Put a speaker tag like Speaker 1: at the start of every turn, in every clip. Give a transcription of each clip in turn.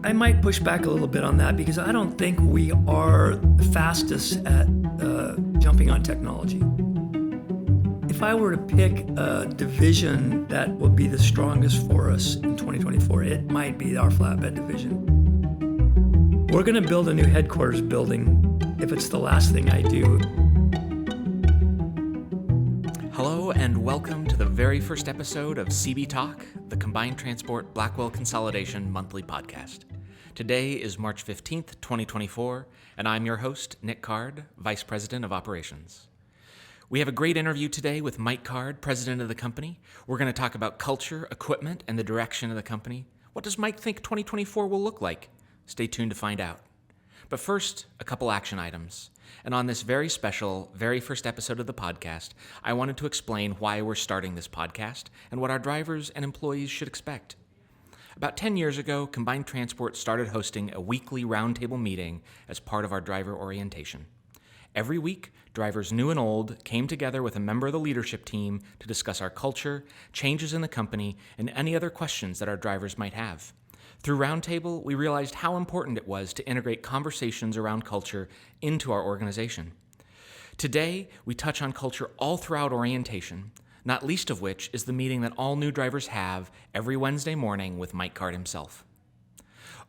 Speaker 1: I might push back a little bit on that because I don't think we are the fastest at jumping on technology. If I were to pick a division that would be the strongest for us in 2024, it might be our flatbed division. We're going to build a new headquarters building if it's the last thing I do.
Speaker 2: Hello and welcome to the very first episode of CB Talk, the Combined Transport Blackwell Consolidation monthly podcast. Today is March 15th, 2024, and I'm your host, Nick Card, Vice President of Operations. We have a great interview today with Mike Card, President of the company. We're going to talk about culture, equipment, and the direction of the company. What does Mike think 2024 will look like? Stay tuned to find out. But first, a couple action items. And on this very special, very first episode of the podcast, I wanted to explain why we're starting this podcast and what our drivers and employees should expect. About 10 years ago, Combined Transport started hosting a weekly roundtable meeting as part of our driver orientation. Every week, drivers new and old came together with a member of the leadership team to discuss our culture, changes in the company, and any other questions that our drivers might have. Through Roundtable, we realized how important it was to integrate conversations around culture into our organization. Today, we touch on culture all throughout orientation, not least of which is the meeting that all new drivers have every Wednesday morning with Mike Card himself.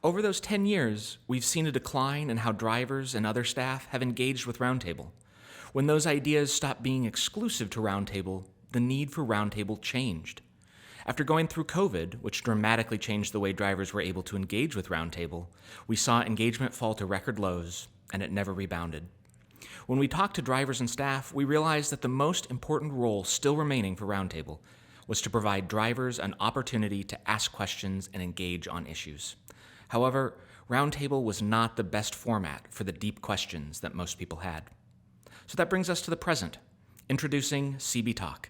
Speaker 2: Over those 10 years, we've seen a decline in how drivers and other staff have engaged with Roundtable. When those ideas stopped being exclusive to Roundtable, the need for Roundtable changed. After going through COVID, which dramatically changed the way drivers were able to engage with Roundtable, we saw engagement fall to record lows, and it never rebounded. When we talked to drivers and staff, we realized that the most important role still remaining for Roundtable was to provide drivers an opportunity to ask questions and engage on issues. However, Roundtable was not the best format for the deep questions that most people had. So that brings us to the present, introducing CB Talk.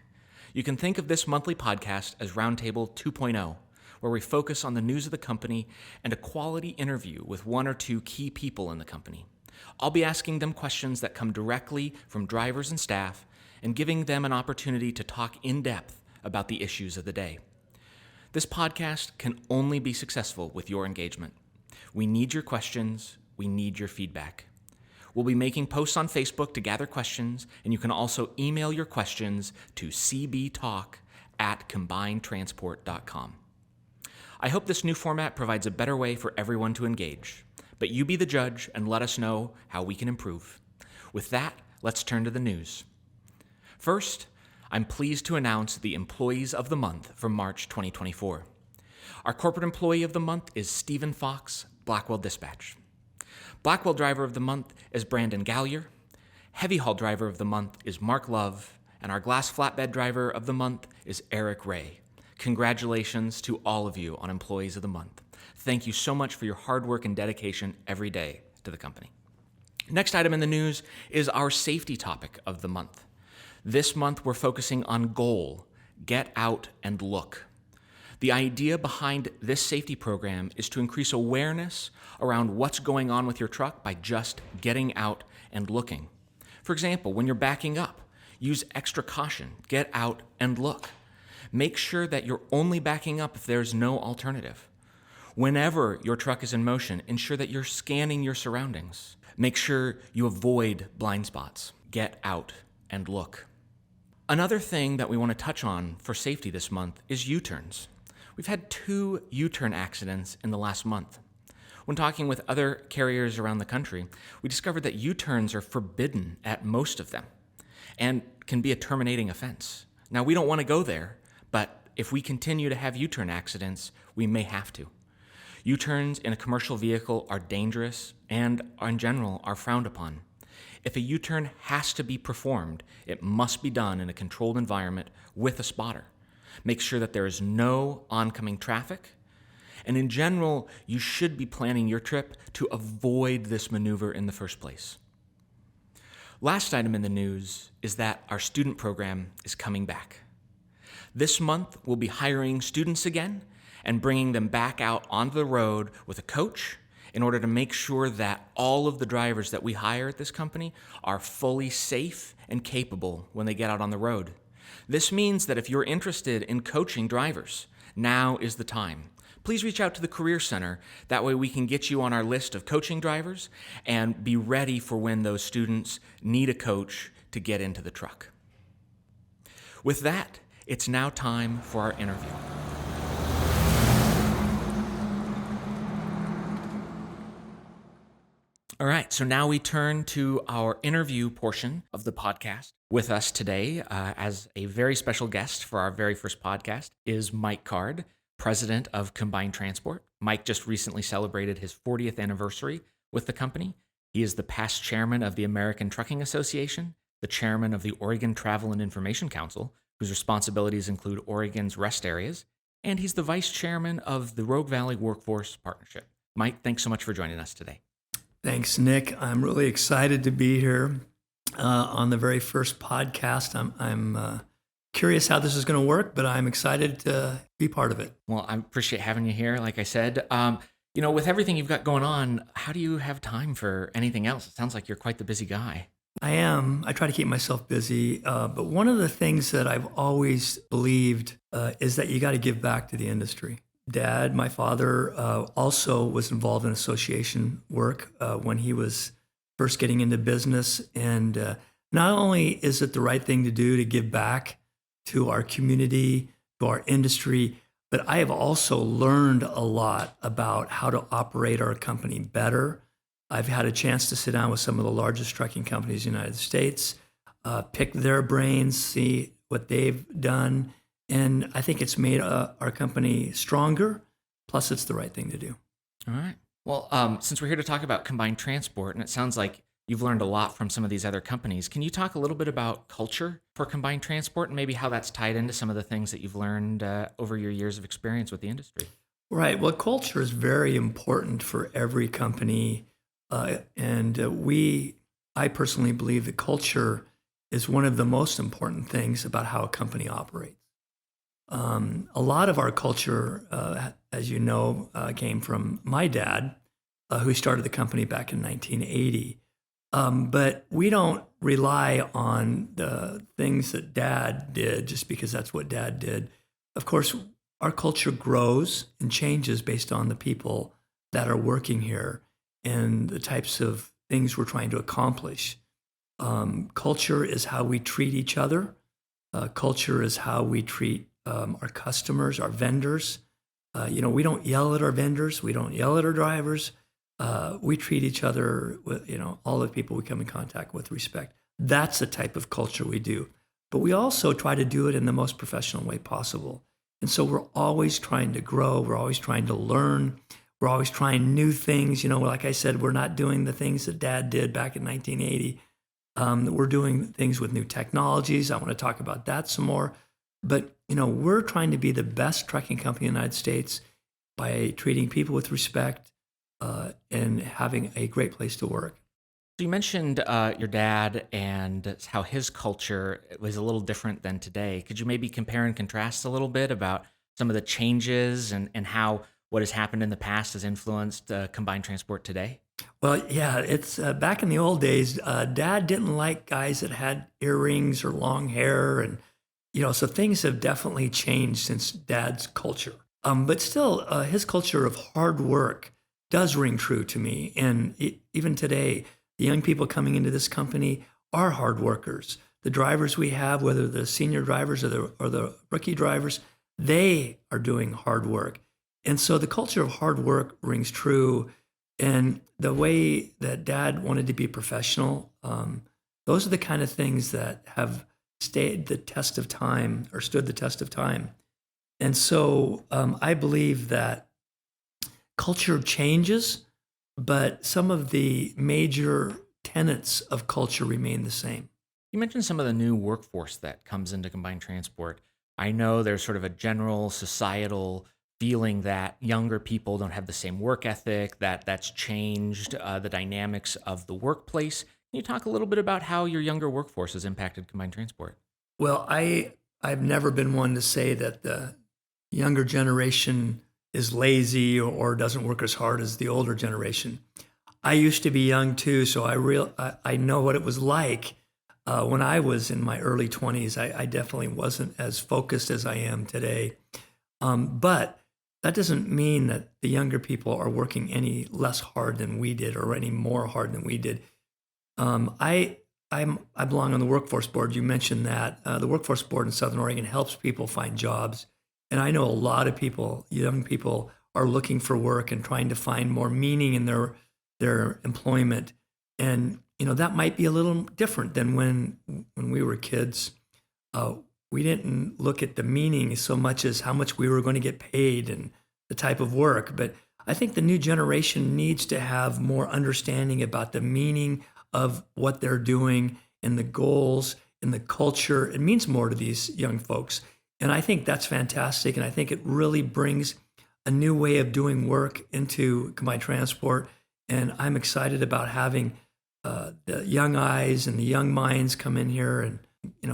Speaker 2: You can think of this monthly podcast as Roundtable 2.0, where we focus on the news of the company and a quality interview with one or two key people in the company. I'll be asking them questions that come directly from drivers and staff and giving them an opportunity to talk in depth about the issues of the day. This podcast can only be successful with your engagement. We need your questions. We need your feedback. We'll be making posts on Facebook to gather questions, and you can also email your questions to cbtalk@combinedtransport.com. I hope this new format provides a better way for everyone to engage, but you be the judge and let us know how we can improve. With that, let's turn to the news. First, I'm pleased to announce the Employees of the Month for March 2024. Our Corporate Employee of the Month is Stephen Fox, Blackwell Dispatch. Blackwell Driver of the Month is Brandon Gallier. Heavy Haul Driver of the Month is Mark Love. And our Glass Flatbed Driver of the Month is Eric Ray. Congratulations to all of you on Employees of the Month. Thank you so much for your hard work and dedication every day to the company. Next item in the news is our safety topic of the month. This month we're focusing on goal, get out and look. The idea behind this safety program is to increase awareness around what's going on with your truck by just getting out and looking. For example, when you're backing up, use extra caution, get out and look. Make sure that you're only backing up if there's no alternative. Whenever your truck is in motion, ensure that you're scanning your surroundings. Make sure you avoid blind spots. Get out and look. Another thing that we want to touch on for safety this month is U-turns. We've had 2 U-turn accidents in the last month. When talking with other carriers around the country, we discovered that U-turns are forbidden at most of them and can be a terminating offense. Now, we don't want to go there, but if we continue to have U-turn accidents, we may have to. U-turns in a commercial vehicle are dangerous and, in general, are frowned upon. If a U-turn has to be performed, it must be done in a controlled environment with a spotter. Make sure that there is no oncoming traffic. And in general, you should be planning your trip to avoid this maneuver in the first place. Last item in the news is that our student program is coming back. This month, we'll be hiring students again and bringing them back out onto the road with a coach in order to make sure that all of the drivers that we hire at this company are fully safe and capable when they get out on the road. This means that if you're interested in coaching drivers, now is the time. please reach out to the Career Center. That way we can get you on our list of coaching drivers and be ready for when those students need a coach to get into the truck. With that, it's now time for our interview. All right, so now we turn to our interview portion of the podcast. With us today, as a very special guest for our very first podcast, is Mike Card, president of Combine Transport. Mike just recently celebrated his 40th anniversary with the company. He is the past chairman of the American Trucking Association, the chairman of the Oregon Travel and Information Council, whose responsibilities include Oregon's rest areas, and he's the vice chairman of the Rogue Valley Workforce Partnership. Mike, thanks so much for joining us today.
Speaker 1: Thanks, Nick. I'm really excited to be here on the very first podcast. I'm curious how this is going to work, but I'm excited to be part of it.
Speaker 2: Well, I appreciate having you here. Like I said, with everything you've got going on, how do you have time for anything else? It sounds like you're quite the busy guy.
Speaker 1: I am. I try to keep myself busy. But one of the things that I've always believed is that you got to give back to the industry. Dad, my father, also was involved in association work when he was first getting into business. And not only is it the right thing to do to give back to our community, to our industry, but I have also learned a lot about how to operate our company better. I've had a chance to sit down with some of the largest trucking companies in the United States, pick their brains, see what they've done. And I think it's made our company stronger, plus it's the right thing to do.
Speaker 2: All right. Well, since we're here to talk about Combine Transport, and it sounds like you've learned a lot from some of these other companies, can you talk a little bit about culture for Combine Transport and maybe how that's tied into some of the things that you've learned over your years of experience with the industry?
Speaker 1: Right. Well, culture is very important for every company. I personally believe that culture is one of the most important things about how a company operates. A lot of our culture, as you know, came from my dad, who started the company back in 1980. But we don't rely on the things that Dad did just because that's what Dad did. Of course, our culture grows and changes based on the people that are working here and the types of things we're trying to accomplish. Culture is how we treat each other. Culture is how we treat our customers, our vendors. We don't yell at our vendors. We don't yell at our drivers. We treat each other with, all the people we come in contact with respect. That's the type of culture we do. But we also try to do it in the most professional way possible. And so we're always trying to grow. We're always trying to learn. We're always trying new things. Like I said, we're not doing the things that Dad did back in 1980. We're doing things with new technologies. I want to talk about that some more. But, we're trying to be the best trucking company in the United States by treating people with respect and having a great place to work.
Speaker 2: So you mentioned your dad and how his culture was a little different than today. Could you maybe compare and contrast a little bit about some of the changes and how what has happened in the past has influenced Combine Transport today?
Speaker 1: Well, yeah, it's back in the old days, Dad didn't like guys that had earrings or long hair. And, so things have definitely changed since Dad's culture. But still, his culture of hard work does ring true to me. And even today, the young people coming into this company are hard workers. The drivers we have, whether the senior drivers or the rookie drivers, they are doing hard work. And so the culture of hard work rings true. And the way that Dad wanted to be professional, those are the kind of things that have stood the test of time. And so I believe that culture changes, but some of the major tenets of culture remain the same.
Speaker 2: You mentioned some of the new workforce that comes into Combined Transport. I know there's sort of a general societal feeling that younger people don't have the same work ethic, that's changed the dynamics of the workplace. Can you talk a little bit about how your younger workforce has impacted Combined Transport?
Speaker 1: Well, I've never been one to say that the younger generation is lazy or doesn't work as hard as the older generation. I used to be young too, so I know what it was like when I was in my early 20s. I definitely wasn't as focused as I am today. But that doesn't mean that the younger people are working any less hard than we did or any more hard than we did. I belong on the workforce board. You mentioned that. The workforce board in Southern Oregon helps people find jobs. And I know a lot of people, young people, are looking for work and trying to find more meaning in their employment. And, that might be a little different than when we were kids. We didn't look at the meaning so much as how much we were going to get paid and the type of work. But I think the new generation needs to have more understanding about the meaning of what they're doing and the goals and the culture. It means more to these young folks. And I think that's fantastic. And I think it really brings a new way of doing work into combined transport. And I'm excited about having the young eyes and the young minds come in here and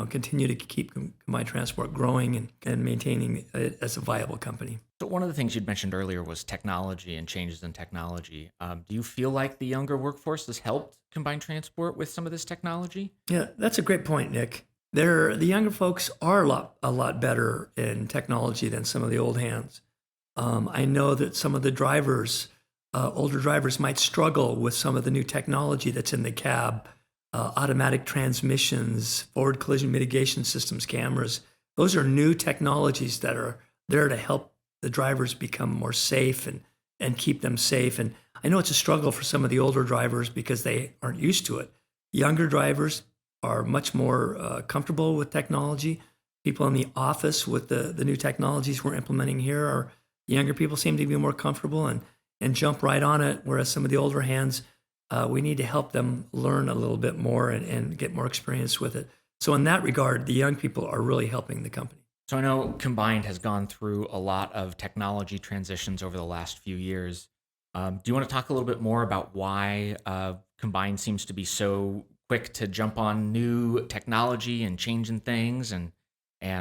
Speaker 1: continue to keep combined transport growing and maintaining it as a viable company.
Speaker 2: So one of the things you'd mentioned earlier was technology and changes in technology. Do you feel like the younger workforce has helped combined transport with some of this technology?
Speaker 1: Yeah, that's a great point, Nick. The younger folks are a lot better in technology than some of the old hands. I know that some of the drivers, older drivers, might struggle with some of the new technology that's in the cab. Automatic transmissions, forward collision mitigation systems, cameras. Those are new technologies that are there to help the drivers become more safe and keep them safe. And I know it's a struggle for some of the older drivers because they aren't used to it. Younger drivers are much more comfortable with technology. People in the office with the new technologies we're implementing here are younger people seem to be more comfortable and jump right on it, whereas some of the older hands, we need to help them learn a little bit more and get more experience with it. So in that regard, the young people are really helping the company.
Speaker 2: So I know Combined has gone through a lot of technology transitions over the last few years. Do you want to talk a little bit more about why Combined seems to be so quick to jump on new technology and changing things and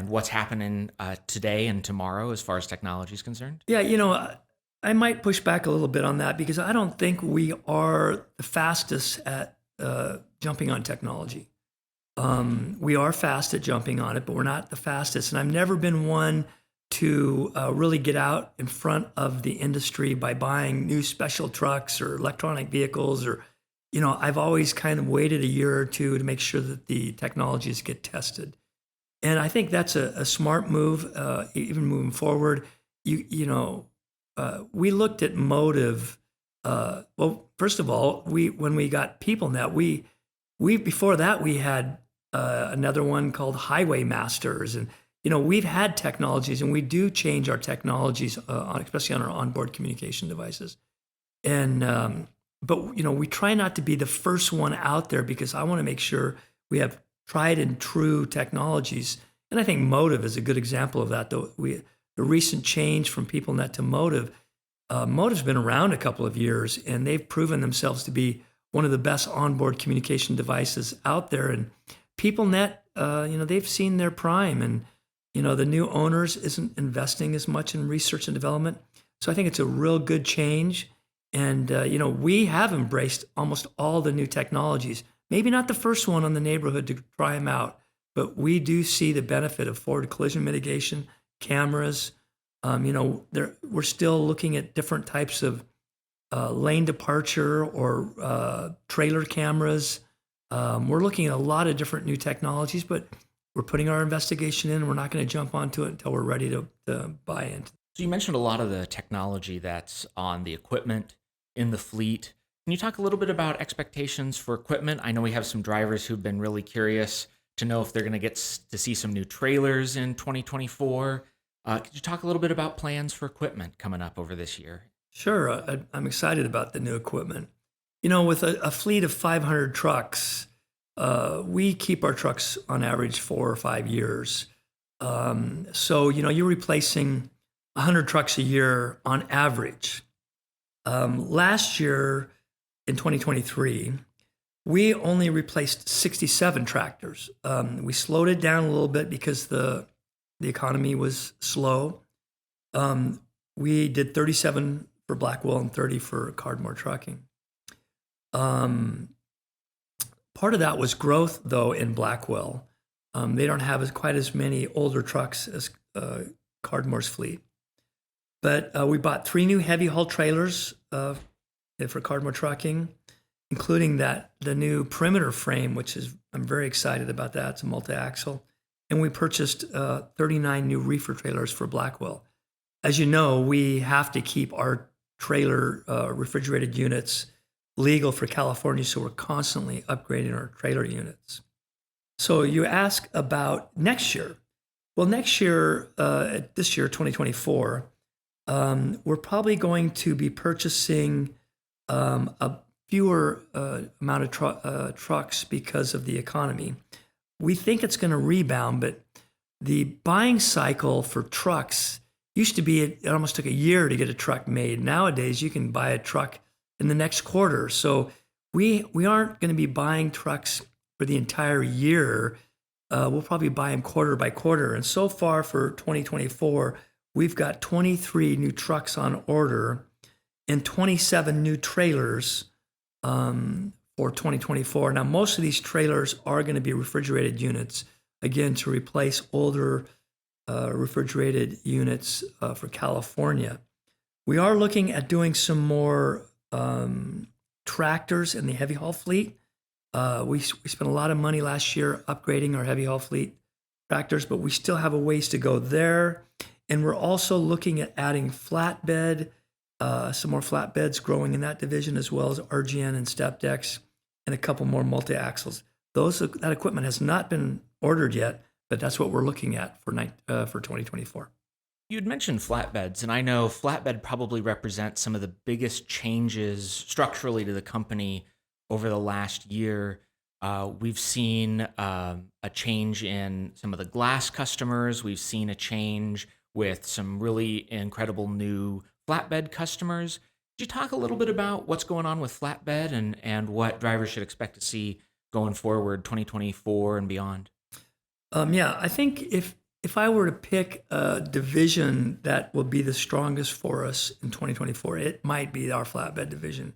Speaker 2: what's happening today and tomorrow as far as technology is concerned?
Speaker 1: Yeah, I might push back a little bit on that because I don't think we are the fastest at jumping on technology. We are fast at jumping on it, but we're not the fastest. And I've never been one to really get out in front of the industry by buying new special trucks or electronic vehicles or, I've always kind of waited a year or two to make sure that the technologies get tested. And I think that's a smart move, even moving forward. We looked at Motive. Well, first of all, when we got PeopleNet, we before that we had another one called Highway Masters, and we've had technologies, and we do change our technologies, especially on our onboard communication devices. And but we try not to be the first one out there because I want to make sure we have tried and true technologies. And I think Motive is a good example of that. The recent change from PeopleNet to Motive, Motive's been around a couple of years, and they've proven themselves to be one of the best onboard communication devices out there. And PeopleNet, they've seen their prime, and the new owners isn't investing as much in research and development. So I think it's a real good change. And we have embraced almost all the new technologies. Maybe not the first one on the neighborhood to try them out, but we do see the benefit of forward collision mitigation, cameras. We're still looking at different types of lane departure or trailer cameras. We're looking at a lot of different new technologies, but we're putting our investigation in. We're not going to jump onto it until we're ready to buy in.
Speaker 2: So you mentioned a lot of the technology that's on the equipment in the fleet. Can you talk a little bit about expectations for equipment? I know we have some drivers who've been really curious to know if they're going to get to see some new trailers in 2024. Could you talk a little bit about plans for equipment coming up over this year?
Speaker 1: Sure. I'm excited about the new equipment. With a fleet of 500 trucks, we keep our trucks on average 4 or 5 years. So, you're replacing 100 trucks a year on average. Last year, in 2023, we only replaced 67 tractors. We slowed it down a little bit because the economy was slow. We did 37 for Blackwell and 30 for Cardmore Trucking. Part of that was growth, though, in Blackwell. They don't have quite as many older trucks as Cardmore's fleet. But we bought 3 new heavy haul trailers for Cardinal Trucking, including the new perimeter frame, which is I'm very excited about that. It's a multi-axle. And we purchased 39 new reefer trailers for Blackwell. As you know, we have to keep our trailer refrigerated units legal for California, so we're constantly upgrading our trailer units. So you ask about next year. Well, next year, this year, 2024, we're probably going to be purchasing a fewer amount of trucks because of the economy. We think it's going to rebound, but the buying cycle for trucks used to be it almost took a year to get a truck made. Nowadays, you can buy a truck in the next quarter. So we aren't going to be buying trucks for the entire year. We'll probably buy them quarter by quarter. And so far for 2024, we've got 23 new trucks on order and 27 new trailers for 2024. Now, most of these trailers are going to be refrigerated units, again, to replace older refrigerated units for California. We are looking at doing some more tractors in the heavy haul fleet. We spent a lot of money last year upgrading our heavy haul fleet tractors, but we still have a ways to go there. And we're also looking at adding flatbed, some more flatbeds growing in that division, as well as RGN and step decks, and a couple more multi-axles. That equipment has not been ordered yet, but that's what we're looking at for 2024.
Speaker 2: You'd mentioned flatbeds, and I know flatbed probably represents some of the biggest changes structurally to the company over the last year. We've seen a change in some of the glass customers. We've seen a change with some really incredible new flatbed customers. Could you talk a little bit about what's going on with flatbed and what drivers should expect to see going forward, 2024 and beyond?
Speaker 1: Yeah, I think if I were to pick a division that will be the strongest for us in 2024, it might be our flatbed division.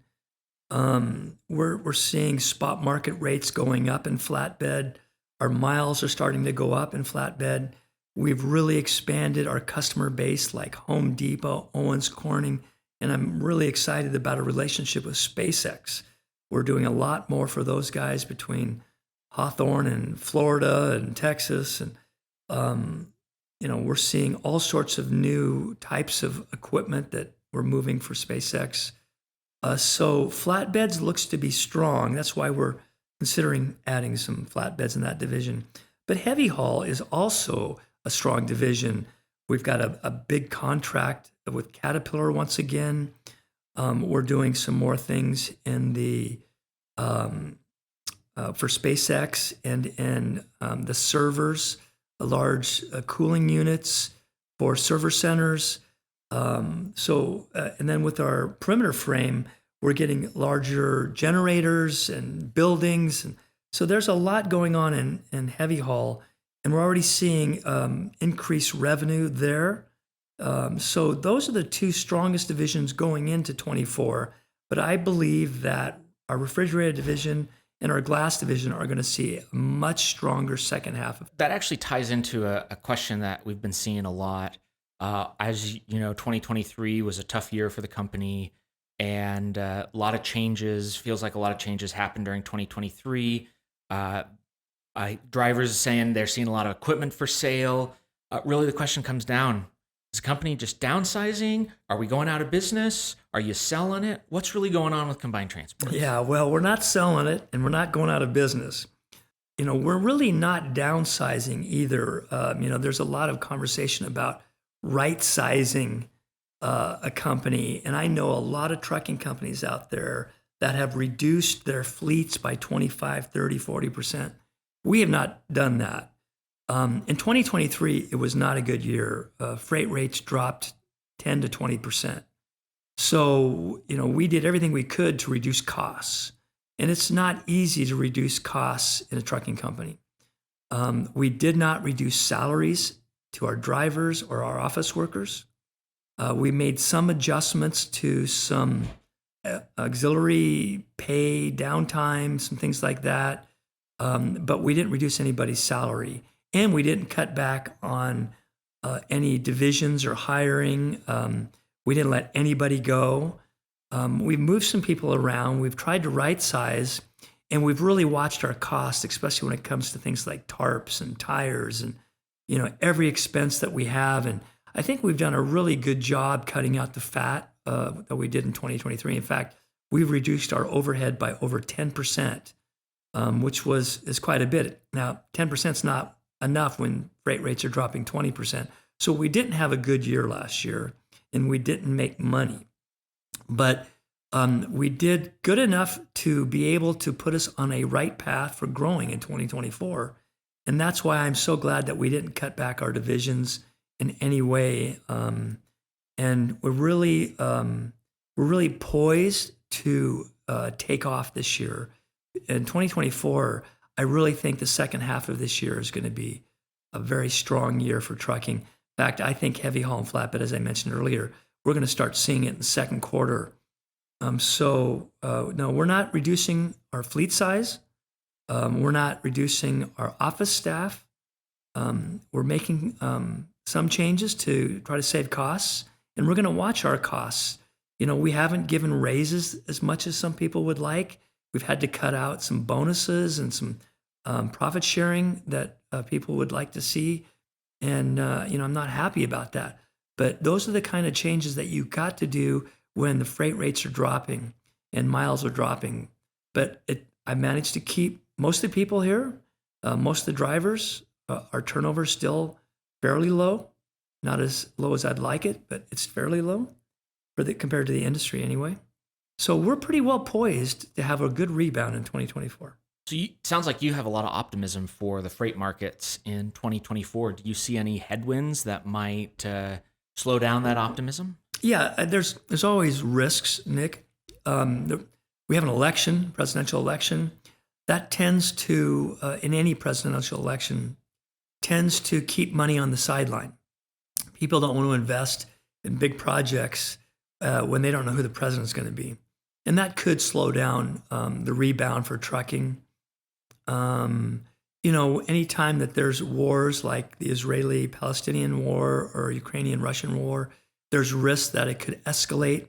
Speaker 1: We're seeing spot market rates going up in flatbed. Our miles are starting to go up in flatbed. We've really expanded our customer base like Home Depot, Owens Corning, and I'm really excited about a relationship with SpaceX. We're doing a lot more for those guys between Hawthorne and Florida and Texas. And, we're seeing all sorts of new types of equipment that we're moving for SpaceX. So flatbeds looks to be strong. That's why we're considering adding some flatbeds in that division. But heavy haul is also a strong division. We've got a big contract with Caterpillar once again. We're doing some more things in the for SpaceX and in the servers, large cooling units for server centers. And then with our perimeter frame, we're getting larger generators and buildings. And so there's a lot going on in heavy haul, and we're already seeing increased revenue there. So those are the two strongest divisions going into 24. But I believe that our refrigerated division and our glass division are going to see a much stronger second half.
Speaker 2: That actually ties into a question that we've been seeing a lot. As you know, 2023 was a tough year for the company, and a lot of changes, feels like a lot of changes happened during 2023. Drivers are saying they're seeing a lot of equipment for sale. Really, the question comes down, is the company just downsizing? Are we going out of business? Are you selling it? What's really going on with Combined Transport?
Speaker 1: Yeah, well, we're not selling it, and we're not going out of business. We're really not downsizing either. There's a lot of conversation about right-sizing a company. And I know a lot of trucking companies out there that have reduced their fleets by 25, 30, 40%. We have not done that. In 2023, it was not a good year. Freight rates dropped 10 to 20%. So, we did everything we could to reduce costs. And it's not easy to reduce costs in a trucking company. We did not reduce salaries to our drivers or our office workers. We made some adjustments to some auxiliary pay, downtime, some things like that. But we didn't reduce anybody's salary. And we didn't cut back on any divisions or hiring. We didn't let anybody go. We've moved some people around. We've tried to right size, and we've really watched our costs, especially when it comes to things like tarps and tires and every expense that we have. And I think we've done a really good job cutting out the fat that we did in 2023. In fact, we've reduced our overhead by over 10%, which is quite a bit. Now, 10% is not enough when freight rates are dropping 20%. So we didn't have a good year last year, and we didn't make money. But we did good enough to be able to put us on a right path for growing in 2024. And that's why I'm so glad that we didn't cut back our divisions in any way. And we're really poised to take off this year. In 2024, I really think the second half of this year is going to be a very strong year for trucking. In fact, I think heavy haul and flatbed, as I mentioned earlier, we're going to start seeing it in the second quarter. No, we're not reducing our fleet size. We're not reducing our office staff. We're making some changes to try to save costs, and we're going to watch our costs. We haven't given raises as much as some people would like. We've had to cut out some bonuses and some profit sharing that people would like to see. And, I'm not happy about that. But those are the kind of changes that you got to do when the freight rates are dropping and miles are dropping. But I managed to keep most of the people here, most of the drivers. Our turnover is still fairly low, not as low as I'd like it, but it's fairly low compared to the industry anyway. So we're pretty well poised to have a good rebound in 2024.
Speaker 2: So sounds like you have a lot of optimism for the freight markets in 2024. Do you see any headwinds that might slow down that optimism?
Speaker 1: Yeah, there's always risks, Nick. We have an election, presidential election. That tends to, in any presidential election, tends to keep money on the sideline. People don't want to invest in big projects when they don't know who the president's going to be. And that could slow down the rebound for trucking. Anytime that there's wars like the Israeli-Palestinian war or Ukrainian-Russian war, there's risk that it could escalate.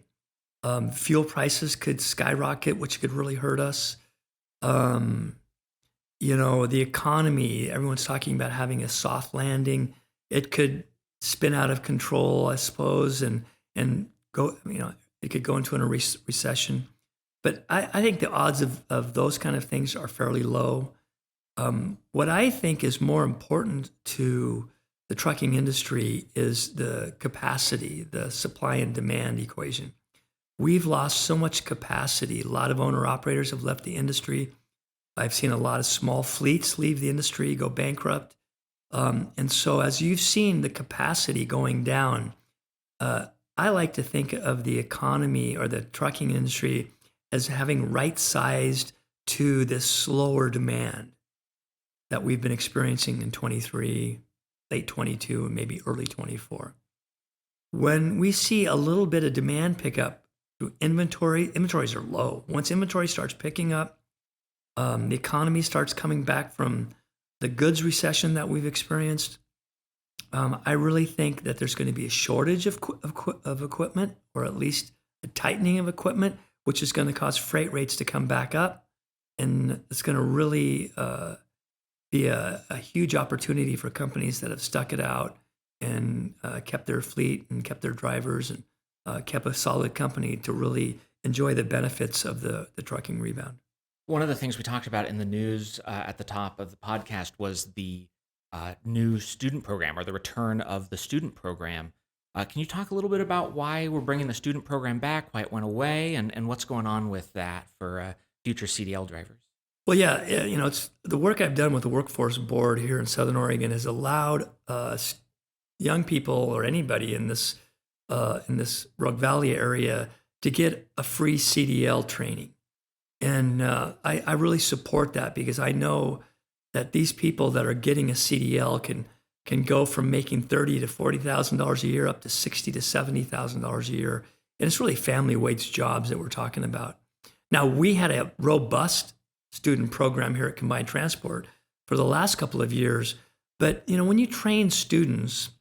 Speaker 1: Fuel prices could skyrocket, which could really hurt us. The economy, everyone's talking about having a soft landing. It could spin out of control, I suppose, and go, it could go into a recession. But I think the odds of those kind of things are fairly low. What I think is more important to the trucking industry is the capacity, the supply and demand equation. We've lost so much capacity. A lot of owner-operators have left the industry. I've seen a lot of small fleets leave the industry, go bankrupt. And so as you've seen the capacity going down, I like to think of the economy or the trucking industry as having right-sized to this slower demand that we've been experiencing in 23, late 22, and maybe early 24. When we see a little bit of demand pickup through inventories are low. Once inventory starts picking up, the economy starts coming back from the goods recession that we've experienced. I really think that there's going to be a shortage of equipment, or at least a tightening of equipment, which is going to cause freight rates to come back up. And it's going to really be a huge opportunity for companies that have stuck it out and kept their fleet and kept their drivers and kept a solid company to really enjoy the benefits of the trucking rebound.
Speaker 2: One of the things we talked about in the news at the top of the podcast was the new student program, or the return of the student program. Can you talk a little bit about why we're bringing the student program back, why it went away, and what's going on with that for future CDL drivers?
Speaker 1: Well, yeah, it's the work I've done with the Workforce Board here in Southern Oregon has allowed young people or anybody in this Rogue Valley area to get a free CDL training. And I really support that, because I know that these people that are getting a CDL can go from making $30,000 to $40,000 a year up to $60,000 to $70,000 a year. And it's really family wage jobs that we're talking about. Now, we had a robust student program here at Combined Transport for the last couple of years. But, when you train students,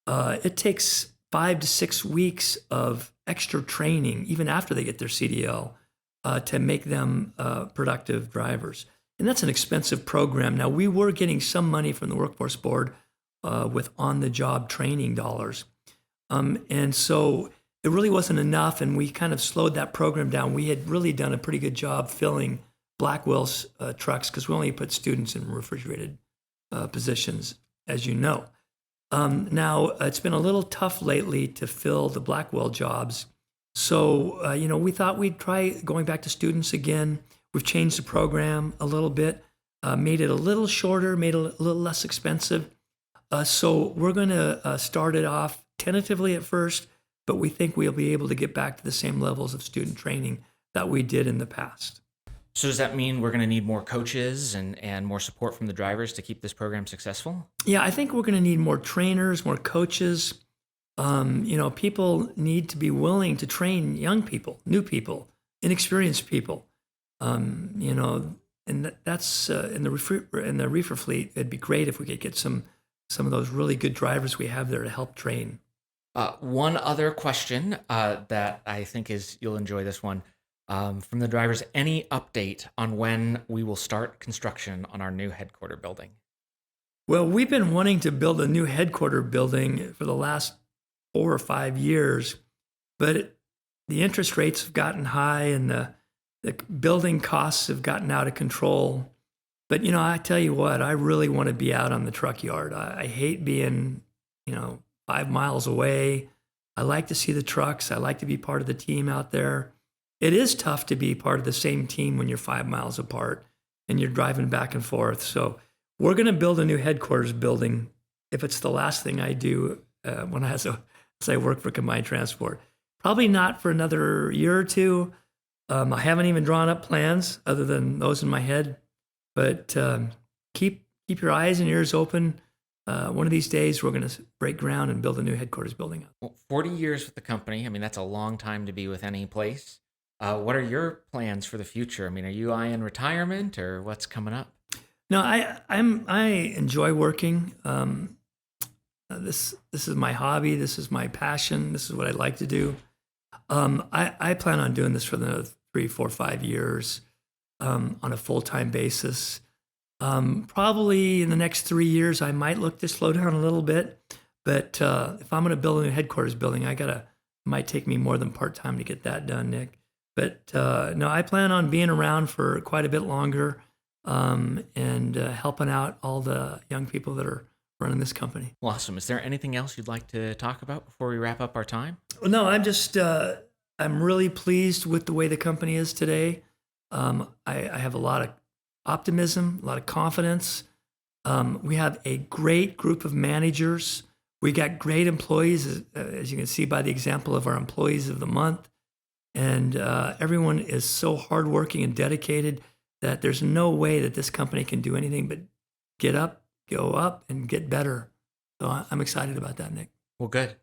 Speaker 1: it takes 5 to 6 weeks of extra training, even after they get their CDL, to make them productive drivers. And that's an expensive program. Now, we were getting some money from the Workforce Board with on-the-job training dollars. And so it really wasn't enough, and we kind of slowed that program down. We had really done a pretty good job filling Blackwell's trucks because we only put students in refrigerated positions, as you know. Now, it's been a little tough lately to fill the Blackwell jobs. So, we thought we'd try going back to students again. We've changed the program a little bit, made it a little shorter, made it a little less expensive. So we're going to start it off tentatively at first, but we think we'll be able to get back to the same levels of student training that we did in the past.
Speaker 2: So does that mean we're going to need more coaches and more support from the drivers to keep this program successful?
Speaker 1: Yeah, I think we're going to need more trainers, more coaches. People need to be willing to train young people, new people, inexperienced people. And that's in the reefer fleet. It'd be great if we could get some of those really good drivers we have there to help train.
Speaker 2: One other question that I think you'll enjoy this one. From the drivers, any update on when we will start construction on our new headquarter building?
Speaker 1: Well, we've been wanting to build a new headquarter building for the last 4 or 5 years, but the interest rates have gotten high and the building costs have gotten out of control. But, I tell you what, I really want to be out on the truck yard. I hate being, 5 miles away. I like to see the trucks. I like to be part of the team out there. It is tough to be part of the same team when you're 5 miles apart and you're driving back and forth. So we're going to build a new headquarters building if it's the last thing I do as I work for Combined Transport. Probably not for another year or two. I haven't even drawn up plans other than those in my head. But keep your eyes and ears open. One of these days, we're going to break ground and build a new headquarters building.
Speaker 2: Well, 40 years with the company. I mean, that's a long time to be with any place. What are your plans for the future? I mean, are you eyeing retirement or what's coming up?
Speaker 1: No, I enjoy working. This is my hobby. This is my passion. This is what I like to do. I plan on doing this for the 3, 4, 5 years on a full-time basis. Probably in the next 3 years, I might look to slow down a little bit. But if I'm going to build a new headquarters building, it might take me more than part-time to get that done, Nick. But no, I plan on being around for quite a bit longer and helping out all the young people that are running this company.
Speaker 2: Well, awesome. Is there anything else you'd like to talk about before we wrap up our time?
Speaker 1: Well, no, I'm really pleased with the way the company is today. I have a lot of optimism, a lot of confidence. We have a great group of managers. We got great employees, as you can see by the example of our employees of the month. And everyone is so hardworking and dedicated that there's no way that this company can do anything but get up, go up, and get better. So I'm excited about that, Nick.
Speaker 2: Well, good.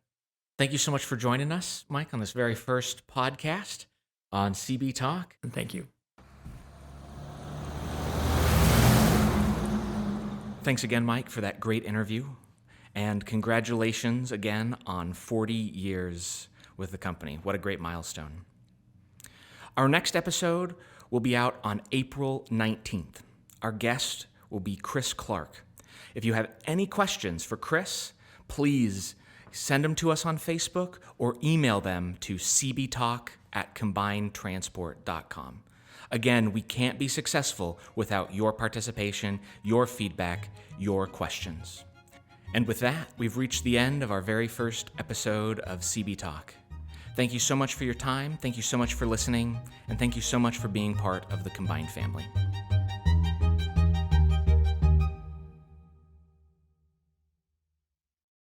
Speaker 2: Thank you so much for joining us, Mike, on this very first podcast on CB Talk.
Speaker 1: And thank you.
Speaker 2: Thanks again, Mike, for that great interview. And congratulations again on 40 years with the company. What a great milestone. Our next episode will be out on April 19th. Our guest will be Chris Clark. If you have any questions for Chris, please send them to us on Facebook or email them to cbtalk@combinedtransport.com. Again, we can't be successful without your participation, your feedback, your questions. And with that, we've reached the end of our very first episode of CB Talk. Thank you so much for your time. Thank you so much for listening. And thank you so much for being part of the Combined family.